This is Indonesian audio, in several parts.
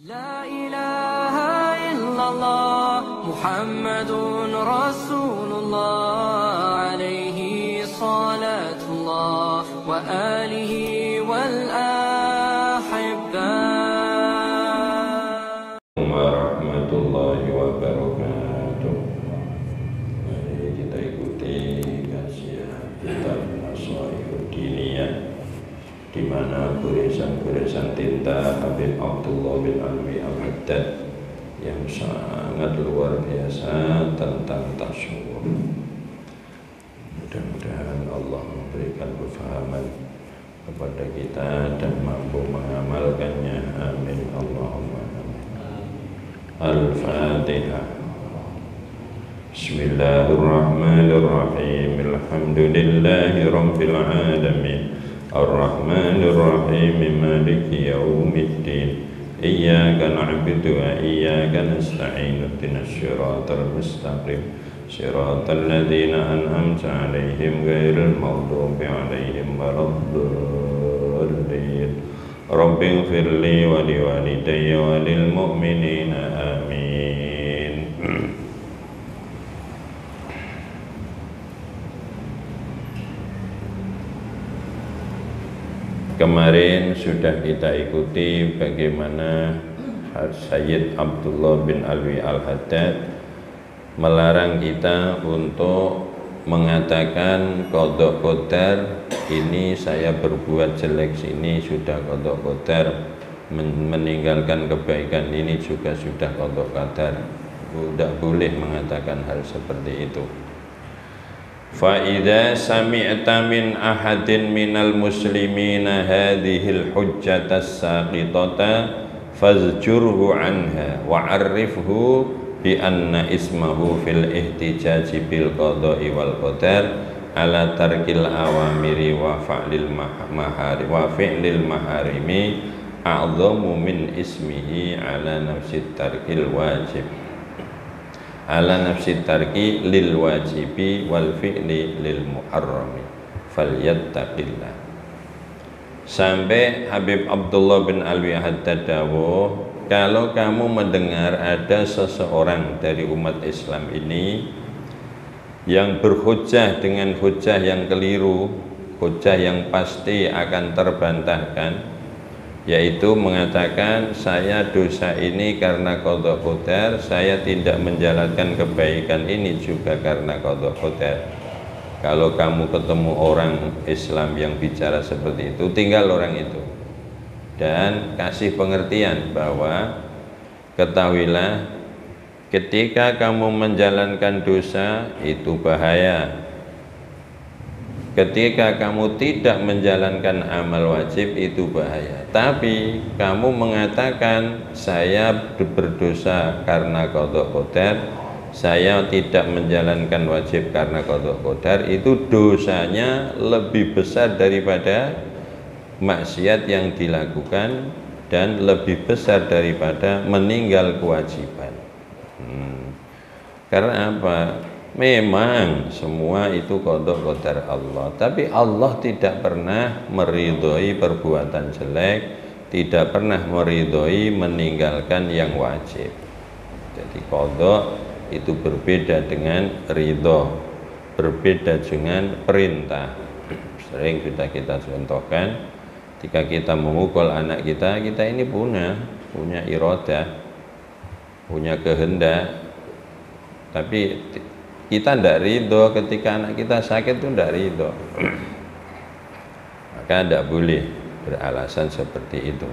لا إله إلا الله محمد رسول الله عليه صلاة الله وآله والأحبة warahmatullahi wabarakatuh. Mari kita ikuti kajian kitab Nashai'ud Diniyah, di mana goresan-goresan tinta Habib Abdullah bin Alwi Al-Haddad yang sangat luar biasa tentang tasawuf. Mudah-mudahan Allah memberikan kefahaman kepada kita dan mampu mengamalkannya. Amin Allahumma amin. Al-Fatihah. Bismillahirrahmanirrahim. Alhamdulillahi rabbil alamin. Ar-Rahmanir Rahim. Maliki yaumiddin. Iyyaka na'budu wa iyyaka nasta'in. Ihdinas siratal mustaqim. Siratal ladzina an'amta 'alaihim ghairil maghdubi 'alaihim waladdallin. Rabbighfirli wa liwalidayya wa lil mu'minina amin. Kemarin sudah kita ikuti bagaimana Sayyid Abdullah bin Alwi Al-Haddad melarang kita untuk mengatakan qadha qadar, ini saya berbuat jelek, sini sudah qadha qadar, meninggalkan kebaikan ini juga sudah qadha qadar. Tidak boleh mengatakan hal seperti itu. Fa idza sami'ta min ahadin minal muslimina hadhil hujjatas saqitata fazjurhu anha wa 'arifhu bi anna ismahu fil ihtijaji bil qada'i wal qadar ala tarkil awamiri wa fa'lil mahari wa fi'lil maharimi a'dhamu min ismihi ala nafsi tarkil wajib, ala nafsi tarki lil wajibi wal fi'li lil muharrami falyattaqillah. Sampai Habib Abdullah bin Alwi Haddad dawuh, kalau kamu mendengar ada seseorang dari umat Islam ini yang berhujjah dengan hujjah yang keliru, hujjah yang pasti akan terbantahkan, yaitu mengatakan saya dosa ini karena qadha qadar, saya tidak menjalankan kebaikan ini juga karena qadha qadar. Kalau kamu ketemu orang Islam yang bicara seperti itu, tinggal orang itu dan kasih pengertian bahwa ketahuilah ketika kamu menjalankan dosa itu bahaya. Ketika kamu tidak menjalankan amal wajib itu bahaya. Tapi kamu mengatakan saya berdosa karena qadha qadar, saya tidak menjalankan wajib karena qadha qadar, itu dosanya lebih besar daripada maksiat yang dilakukan dan lebih besar daripada meninggal kewajiban. Karena apa? Memang semua itu qadha qadar Allah, tapi Allah tidak pernah meridhoi perbuatan jelek, tidak pernah meridhoi meninggalkan yang wajib. Jadi qadha itu berbeda dengan ridho, berbeda dengan perintah. Sering sudah kita contohkan, ketika kita memukul anak kita, kita ini punya iradah, punya kehendak, tapi kita tidak ridho ketika anak kita sakit itu tidak ridho. Maka tidak boleh beralasan seperti itu.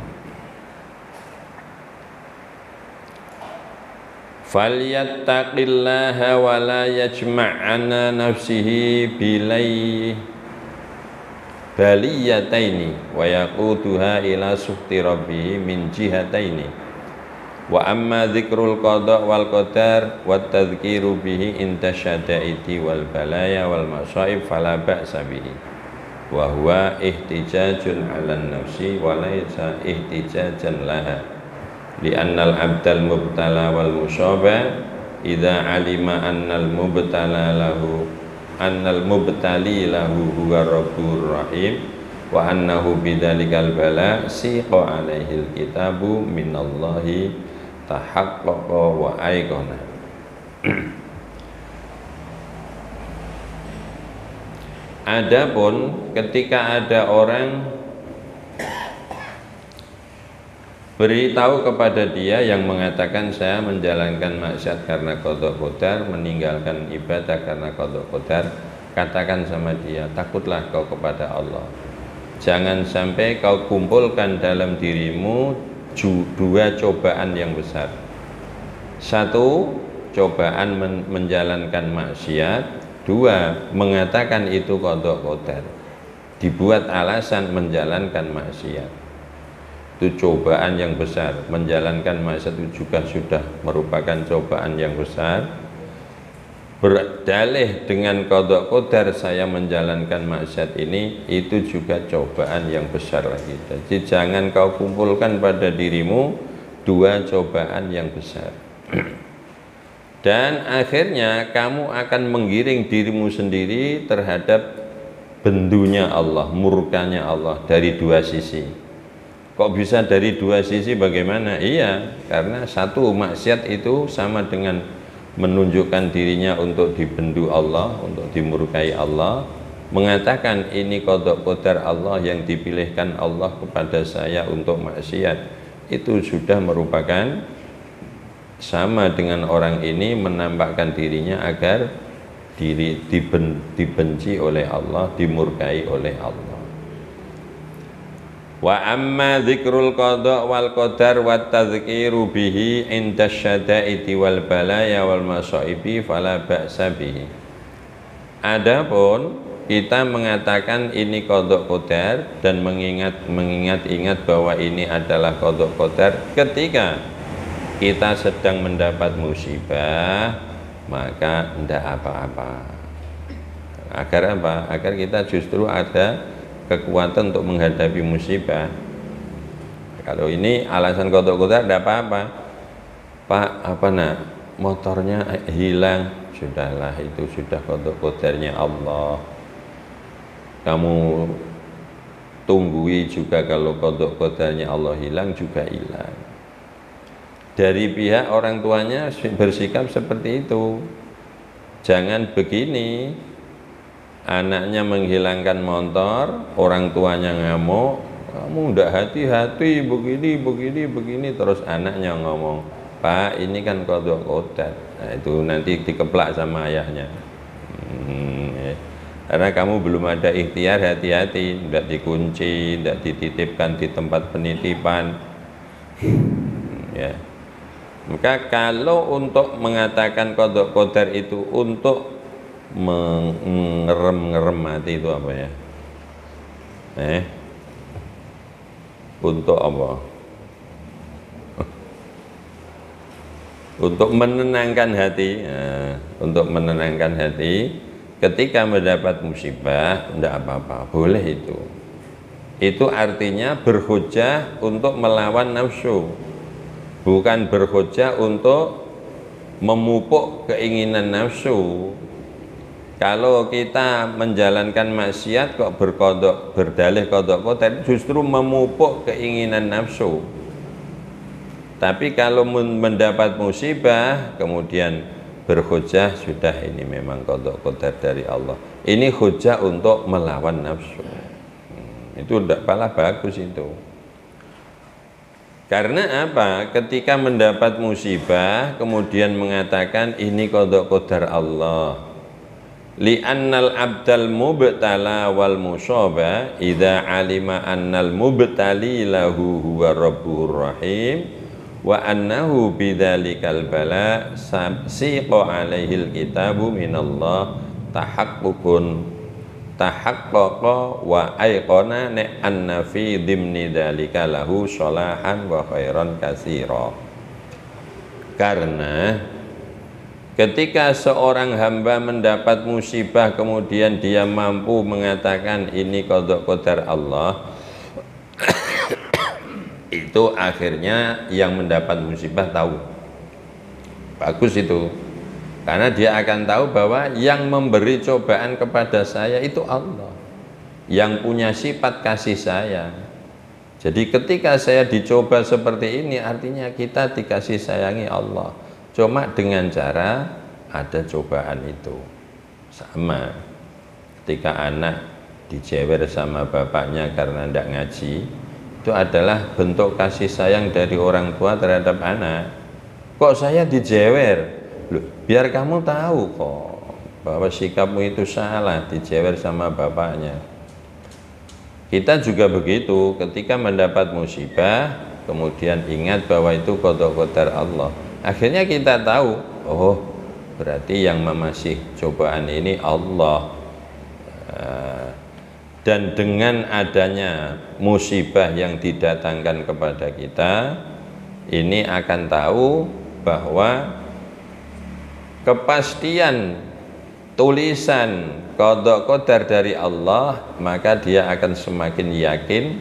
Falyattaqillaha wa la yajma'ana nafsihi bilai baliyataini wa yaquduha ila suhti rabbihi min jihataini. Wa amma dzikrul qada wal qadar wa tadhkiru bihi inda syada'idi wal balaya wal masaib fala ba'sa bihi wa huwa ihtijajun 'alan nafsi wa laysa ihtijajan laha li'annal 'abdal mubtala wal musaba idza 'alima annal mubtali lahu huwa rabbur rahim wa annahu bidzalikal bala siqa alaihil kitabu minallahi tahaqqaqa wa aiqana. Adapun ketika ada orang beritahu kepada dia yang mengatakan saya menjalankan maksiat karena qada qadar, meninggalkan ibadah karena qada qadar, katakan sama dia, takutlah kau kepada Allah. Jangan sampai kau kumpulkan dalam dirimu dua cobaan yang besar. Satu, cobaan menjalankan maksiat. Dua, mengatakan itu qada qadar, dibuat alasan menjalankan maksiat. Itu cobaan yang besar. Menjalankan maksiat itu juga sudah merupakan cobaan yang besar. Berdalih dengan qada qadar saya menjalankan maksiat ini, itu juga cobaan yang besar lagi. Jadi jangan kau kumpulkan pada dirimu dua cobaan yang besar. Dan akhirnya kamu akan menggiring dirimu sendiri terhadap bendunya Allah, murkanya Allah dari dua sisi. Kok bisa dari dua sisi bagaimana? Iya, karena satu, maksiat itu sama dengan menunjukkan dirinya untuk dibendu Allah, untuk dimurkai Allah, mengatakan ini qada qadar Allah yang dipilihkan Allah kepada saya untuk maksiat, itu sudah merupakan sama dengan orang ini menampakkan dirinya agar dibenci oleh Allah, dimurkai oleh Allah. Wa amma dzikrul qada wal qadar wat tadzkiru bihi inda syada'iti wal balaya wal masaibi fala ba'sa bihi. Adapun kita mengatakan ini qada qadar dan mengingat-ingat bahwa ini adalah qada qadar ketika kita sedang mendapat musibah, maka tidak apa-apa. Agar apa? Agar kita justru ada kekuatan untuk menghadapi musibah. Kalau ini alasan qada qadar tidak apa-apa. Pak, apa nak? Motornya hilang. Sudahlah, itu sudah qada qadarnya Allah. Kamu tunggui juga kalau qada qadarnya Allah hilang juga hilang. Dari pihak orang tuanya bersikap seperti itu. Jangan begini, anaknya menghilangkan motor, orang tuanya ngamuk, kamu ndak hati-hati begini, terus anaknya ngomong, Pak ini kan qada qadar. Nah, itu nanti dikeplak sama ayahnya. Karena kamu belum ada ikhtiar, hati-hati, ndak dikunci, ndak dititipkan di tempat penitipan. Ya. Maka kalau untuk mengatakan qada qadar itu untuk mengerem hati itu apa ya? Untuk apa? Untuk menenangkan hati. Untuk menenangkan hati ketika mendapat musibah, tidak apa-apa, boleh itu. Itu artinya berhujjah untuk melawan nafsu. Bukan berhujjah untuk memupuk keinginan nafsu. Kalau kita menjalankan maksiat kok berdalih qada qadar, justru memupuk keinginan nafsu. Tapi kalau mendapat musibah kemudian berhujjah, sudah ini memang qada qadar dari Allah. Ini hujjah untuk melawan nafsu. Itu tidak kalah bagus itu. Karena apa? Ketika mendapat musibah kemudian mengatakan ini qada qadar Allah. Li'annal abdal mubtala wal musaba idza alima annal mubtali lahu huwa rabbur rahim wa annahu bidzalikal bala siqa alaihil kitabu minallah tahaqqaqa wa aiqana anna fi dhimni dzalika lahu sholahan wa khairan katsira. Karena ketika seorang hamba mendapat musibah kemudian dia mampu mengatakan ini qada qadar Allah, itu akhirnya yang mendapat musibah tahu. Bagus itu. Karena dia akan tahu bahwa yang memberi cobaan kepada saya itu Allah. yang punya sifat kasih sayang. Jadi ketika saya dicoba seperti ini, artinya kita dikasih sayangi Allah. Cuma dengan cara ada cobaan itu. Sama ketika anak dijewer sama bapaknya karena tidak ngaji, itu adalah bentuk kasih sayang dari orang tua terhadap anak. Kok saya dijewer? Loh, biar kamu tahu kok bahwa sikapmu itu salah, dijewer sama bapaknya. Kita juga begitu, ketika mendapat musibah, kemudian ingat bahwa itu qada qadar Allah. Akhirnya kita tahu, oh berarti yang memasih cobaan ini Allah. Dan dengan adanya musibah yang didatangkan kepada kita, ini akan tahu bahwa kepastian tulisan qada qadar dari Allah, maka dia akan semakin yakin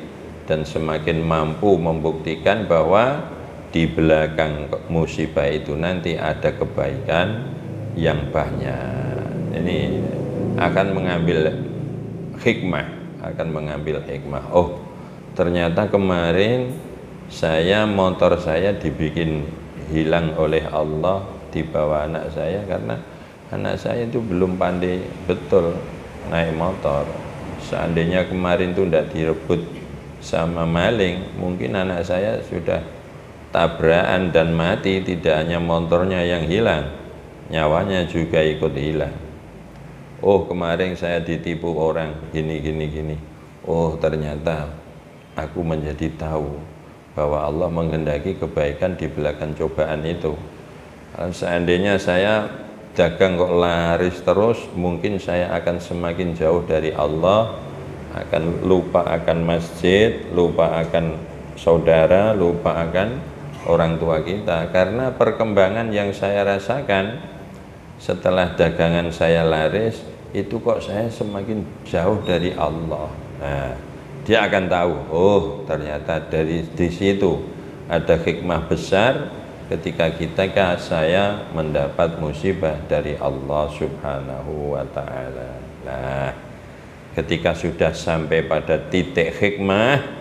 dan semakin mampu membuktikan bahwa di belakang musibah itu nanti ada kebaikan yang banyak. Ini akan mengambil hikmah, oh ternyata kemarin motor saya dibikin hilang oleh Allah, dibawa anak saya karena anak saya itu belum pandai betul naik motor. Seandainya kemarin itu tidak direbut sama maling, mungkin anak saya sudah tabrakan dan mati. Tidak hanya motornya yang hilang, nyawanya juga ikut hilang. Oh kemarin saya ditipu orang gini. Oh ternyata aku menjadi tahu bahwa Allah menghendaki kebaikan di belakang cobaan itu. Kalau seandainya saya dagang kok laris terus, mungkin saya akan semakin jauh dari Allah, akan lupa akan masjid, lupa akan saudara, lupa akan orang tua kita. Karena perkembangan yang saya rasakan setelah dagangan saya laris, itu kok saya semakin jauh dari Allah. Nah, dia akan tahu, oh ternyata di situ ada hikmah besar ketika saya mendapat musibah dari Allah Subhanahu wa ta'ala. Nah, ketika sudah sampai pada titik hikmah,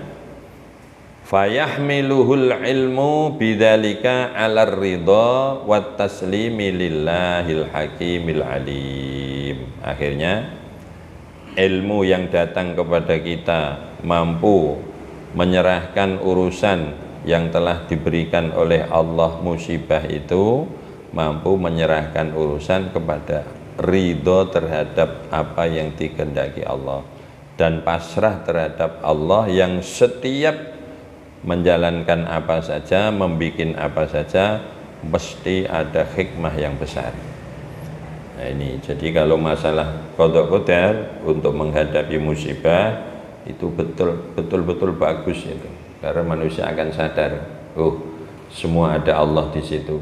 fayahmiluhul ilmu bidzalika 'alar ridha wat taslimi lillahil hakimil alim. Akhirnya ilmu yang datang kepada kita mampu menyerahkan urusan yang telah diberikan oleh Allah, musibah itu mampu menyerahkan urusan kepada ridho terhadap apa yang dikehendaki Allah dan pasrah terhadap Allah yang setiap menjalankan apa saja, membikin apa saja mesti ada hikmah yang besar. Nah ini, jadi kalau masalah qada qadar untuk menghadapi musibah itu betul-betul bagus itu. Karena manusia akan sadar, oh semua ada Allah di situ,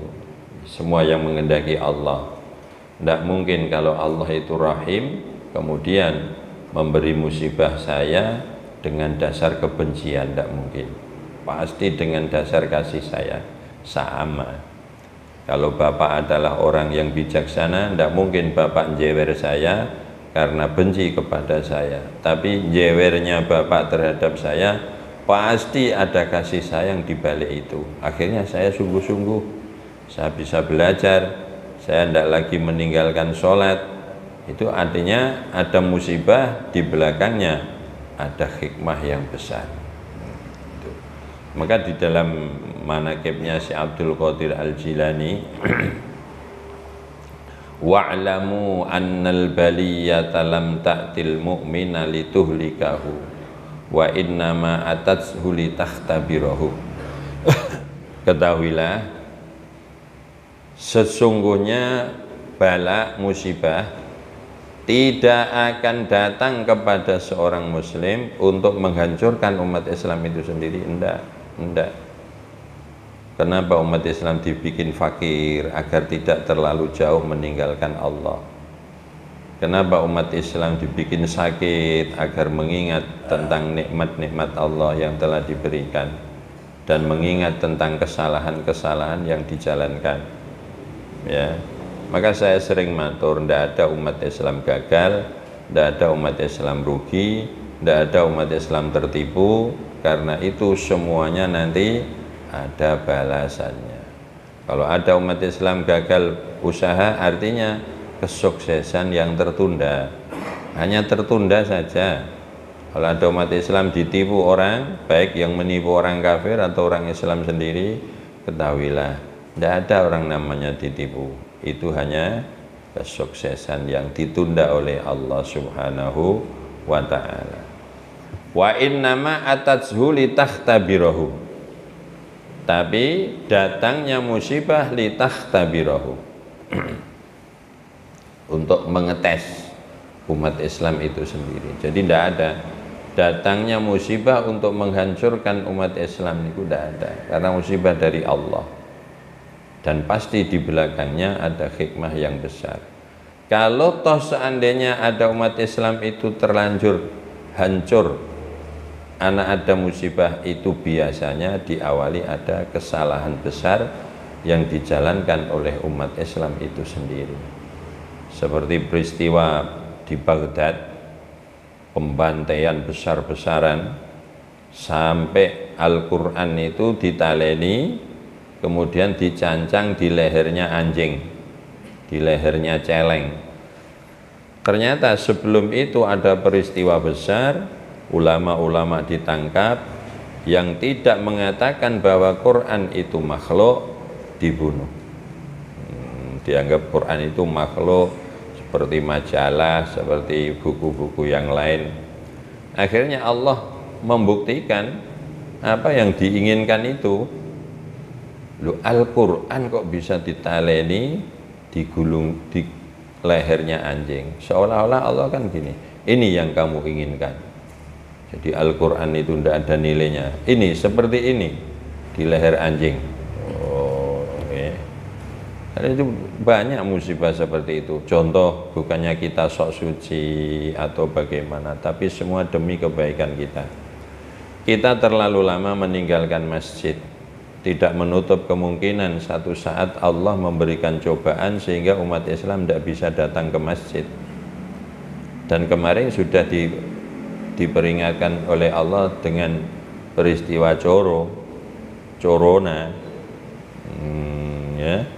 semua yang menghendaki Allah. Tidak mungkin kalau Allah itu rahim kemudian memberi musibah saya dengan dasar kebencian, tidak mungkin. Pasti dengan dasar kasih saya sama. Kalau Bapak adalah orang yang bijaksana, tidak mungkin Bapak jewer saya karena benci kepada saya. Tapi jewernya Bapak terhadap saya pasti ada kasih sayang di balik itu. Akhirnya saya sungguh-sungguh, saya bisa belajar, saya tidak lagi meninggalkan sholat. Itu artinya ada musibah, di belakangnya ada hikmah yang besar. Maka di dalam manaqibnya si Abdul Qadir Al-Jilani, wa'lamu annal baliyata lam ta'til mu'mina lituhlikahu wa innama atatshu litakhtabirahu. Ketahuilah sesungguhnya bala musibah tidak akan datang kepada seorang muslim untuk menghancurkan umat Islam itu sendiri. Enggak. Kenapa umat Islam dibikin fakir? Agar tidak terlalu jauh meninggalkan Allah. Kenapa umat Islam dibikin sakit? Agar mengingat tentang nikmat-nikmat Allah yang telah diberikan dan mengingat tentang kesalahan-kesalahan yang dijalankan. Ya, maka saya sering matur, tidak ada umat Islam gagal, tidak ada umat Islam rugi, Tidak ada umat Islam tertipu, karena itu semuanya nanti ada balasannya. Kalau ada umat Islam gagal usaha, artinya kesuksesan yang tertunda, hanya tertunda saja. Kalau ada umat Islam ditipu orang, baik yang menipu orang kafir atau orang Islam sendiri, ketahuilah, tidak ada orang namanya ditipu. Itu hanya kesuksesan yang ditunda oleh Allah Subhanahu wa ta'ala. Wa innama atatzhu litakhtabirahu. Tapi datangnya musibah litakhtabirahu. Untuk mengetes umat Islam itu sendiri. Jadi tidak ada datangnya musibah untuk menghancurkan umat Islam, itu tidak ada, karena musibah dari Allah, dan pasti di belakangnya ada hikmah yang besar. Kalau toh seandainya ada umat Islam itu terlanjur hancur, anak ada musibah, itu biasanya diawali ada kesalahan besar yang dijalankan oleh umat Islam itu sendiri. Seperti peristiwa di Baghdad, pembantaian besar-besaran sampai Al-Quran itu ditaleni, kemudian dicancang di lehernya anjing, di lehernya celeng. Ternyata sebelum itu ada peristiwa besar, ulama-ulama ditangkap yang tidak mengatakan bahwa Quran itu makhluk, dibunuh. Dianggap Quran itu makhluk, seperti majalah, seperti buku-buku yang lain. Akhirnya Allah membuktikan apa yang diinginkan itu. Loh, Al-Quran kok bisa ditaleni, digulung di lehernya anjing, seolah-olah Allah kan gini, ini yang kamu inginkan. Jadi Al-Quran itu tidak ada nilainya, ini seperti ini di leher anjing. Karena itu banyak musibah seperti itu. Contoh, bukannya kita sok suci atau bagaimana, tapi semua demi kebaikan kita. Kita terlalu lama meninggalkan masjid, tidak menutup kemungkinan satu saat Allah memberikan cobaan sehingga umat Islam tidak bisa datang ke masjid. Dan kemarin sudah diperingatkan oleh Allah dengan peristiwa corona, ya.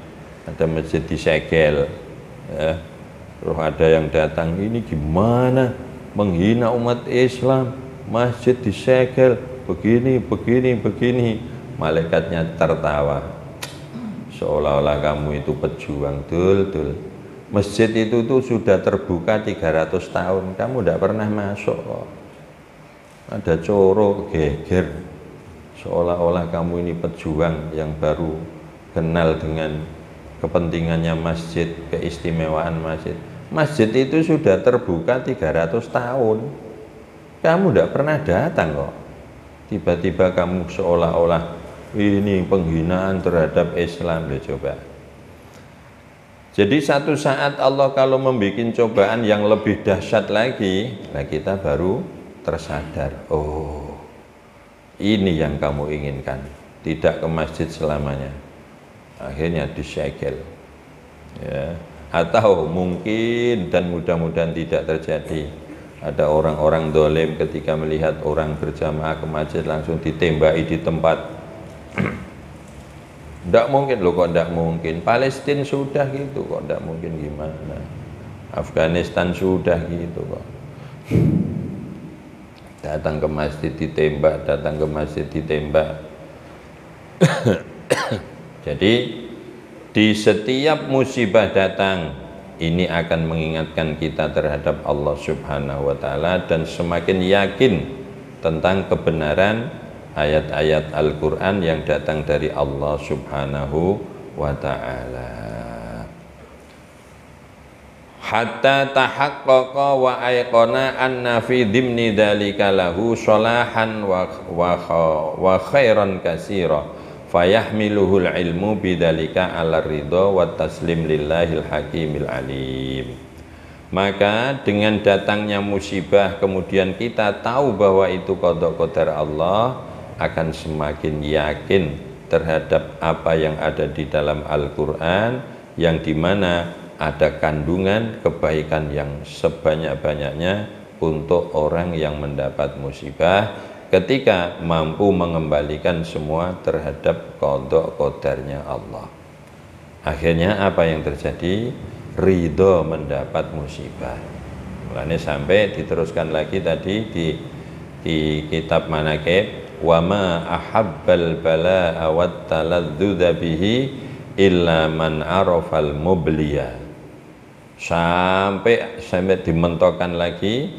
Ada masjid disegel, ya. Terus ada yang datang, ini gimana menghina umat Islam, masjid disegel, begini. Malaikatnya tertawa, seolah-olah kamu itu pejuang. Dul, masjid itu tuh sudah terbuka 300 tahun, kamu tidak pernah masuk kok. Ada coro geger, seolah-olah kamu ini pejuang yang baru kenal dengan kepentingannya masjid, keistimewaan masjid. Masjid itu sudah terbuka 300 tahun, kamu tidak pernah datang kok. Tiba-tiba kamu seolah-olah ini penghinaan terhadap Islam. Coba. Jadi satu saat Allah kalau membuat cobaan yang lebih dahsyat lagi, nah kita baru tersadar, oh ini yang kamu inginkan, tidak ke masjid selamanya. Akhirnya disegel, ya. Atau mungkin, dan mudah-mudahan tidak terjadi, ada orang-orang dolim ketika melihat orang berjamaah ke masjid langsung ditembaki di tempat. Tidak mungkin loh, kok tidak mungkin. Palestina sudah gitu, kok tidak mungkin gimana? Afghanistan sudah gitu kok. Datang ke masjid ditembak, datang ke masjid ditembak. Jadi di setiap musibah datang, ini akan mengingatkan kita terhadap Allah Subhanahu wa ta'ala, dan semakin yakin tentang kebenaran ayat-ayat Al-Quran yang datang dari Allah Subhanahu wa ta'ala. Hatta tahaqqaqa wa ayqana anna fi dhimni dhalika lahu sholahan wa khairan katsira fayahmiluhul ilmu bidzalika ala ridha wa taslim lillahil hakimil alim. Maka dengan datangnya musibah kemudian kita tahu bahwa itu qada qadar Allah, akan semakin yakin terhadap apa yang ada di dalam Al-Quran, yang dimana ada kandungan kebaikan yang sebanyak-banyaknya untuk orang yang mendapat musibah ketika mampu mengembalikan semua terhadap qada qadarnya Allah. Akhirnya apa yang terjadi? Ridho mendapat musibah. Mulanya sampai diteruskan lagi tadi di kitab Manaqib, wa ma ahabbal balaa wat taladzudha bihi illa man arafal mubliya. Sampai dimentokkan lagi,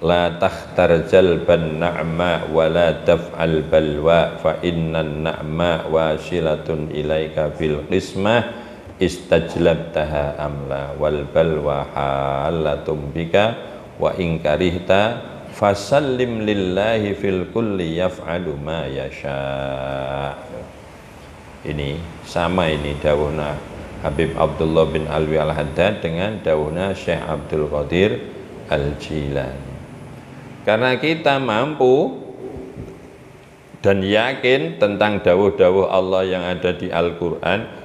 la takhtarjal ban na'ma wa la taf'al balwa fa innan na'ma wasilatun ilaika bil qismah istajlabtaha amla wal balwa halatum bika wa in karihta fasallim lillahi fil kulli yaf'alu ma yasha. Ini sama, ini dawuhna Habib Abdullah bin Alwi Al-Haddad dengan dawuhna Syekh Abdul Qadir Al-Jilani. Karena kita mampu dan yakin tentang dawuh-dawuh Allah yang ada di Al-Quran,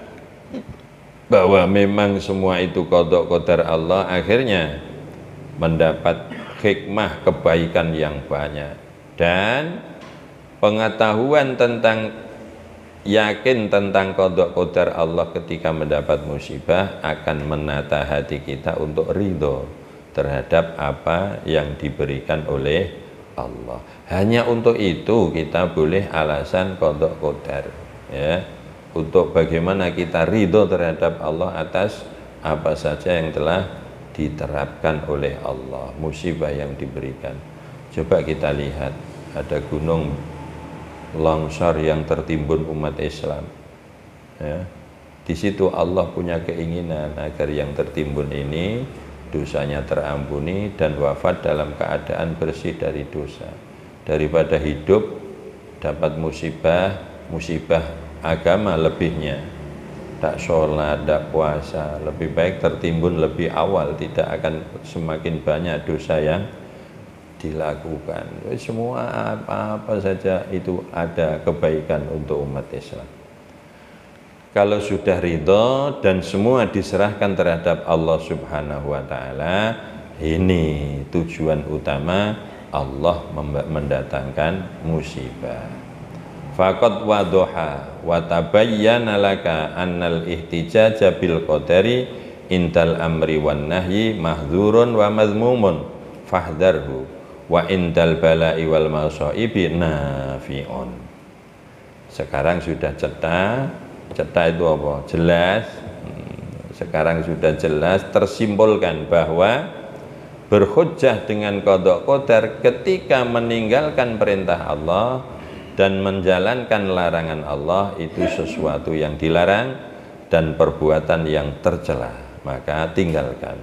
bahwa memang semua itu qada qadar Allah, akhirnya mendapat hikmah kebaikan yang banyak dan pengetahuan tentang, yakin tentang qada qadar Allah ketika mendapat musibah akan menata hati kita untuk ridho terhadap apa yang diberikan oleh Allah. Hanya untuk itu kita boleh alasan qada qadar, ya, untuk bagaimana kita ridho terhadap Allah atas apa saja yang telah diterapkan oleh Allah, musibah yang diberikan. Coba kita lihat, ada gunung longsor yang tertimbun umat Islam, ya. Di situ Allah punya keinginan agar yang tertimbun ini dosanya terampuni dan wafat dalam keadaan bersih dari dosa, daripada hidup dapat musibah agama lebihnya, tak sholat, tak puasa. Lebih baik tertimbun lebih awal, tidak akan semakin banyak dosa yang dilakukan. Semua apa saja itu ada kebaikan untuk umat Islam. Kalau sudah ridho dan semua diserahkan terhadap Allah Subhanahu wa Ta'ala, ini tujuan utama Allah mendatangkan musibah. Faqad wadoha wa tabayyana laka annal ihtijaja bil qadari indal amri wan nahyi mahdzurun wa madhmumun fahdharhu wa indal bala'i wal masaibi nafi'un. Sekarang sudah cetak itu apa? Jelas. Sekarang sudah jelas tersimpulkan bahwa berhujjah dengan qada qadar ketika meninggalkan perintah Allah dan menjalankan larangan Allah itu sesuatu yang dilarang dan perbuatan yang tercela, maka tinggalkan.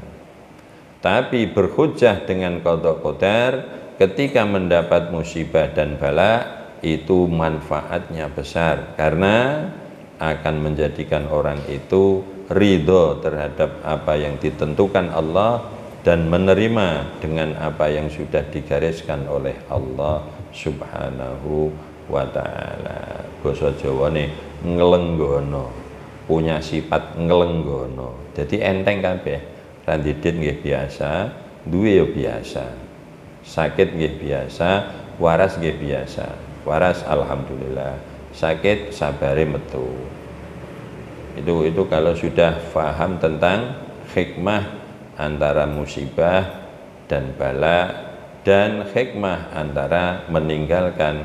Tapi berhujjah dengan qada qadar ketika mendapat musibah dan bala itu manfaatnya besar, karena akan menjadikan orang itu ridho terhadap apa yang ditentukan Allah dan menerima dengan apa yang sudah digariskan oleh Allah Subhanahu wa Ta'ala. Basa Jawane nglenggono, punya sifat nglenggono. Jadi enteng kabeh. Randidit nggih biasa, duwe ya biasa. Sakit nggih biasa, waras nggih biasa. Waras alhamdulillah, sakit sabare metu. Itu kalau sudah paham tentang hikmah antara musibah dan bala dan hikmah antara meninggalkan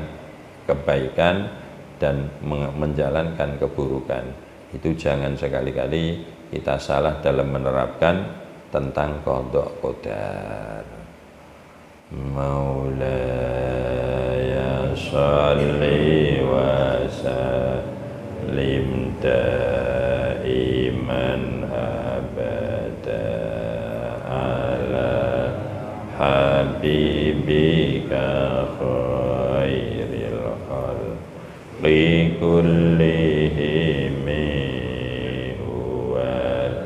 kebaikan dan menjalankan keburukan, itu jangan sekali-kali kita salah dalam menerapkan tentang qada qadar. Maulaya sholli wa sallim daiman abada ala habibika khairil khalqi kullihim huwal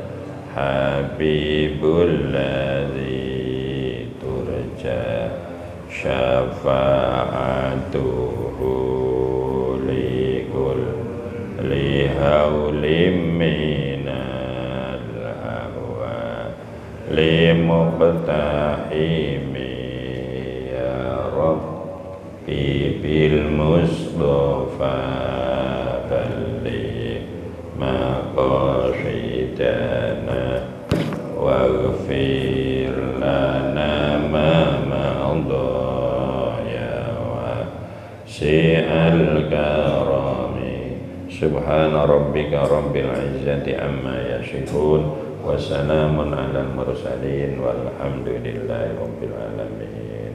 habibul ladzi turja syafa'atuhu likul lihaulim minal hawa limuqtahimi مقاصدنا واغفر لنا ما مضى يا واسع الكرم سبحان ربك رب العزة عما يصفون وسلام على المرسلين والحمد لله رب العالمين.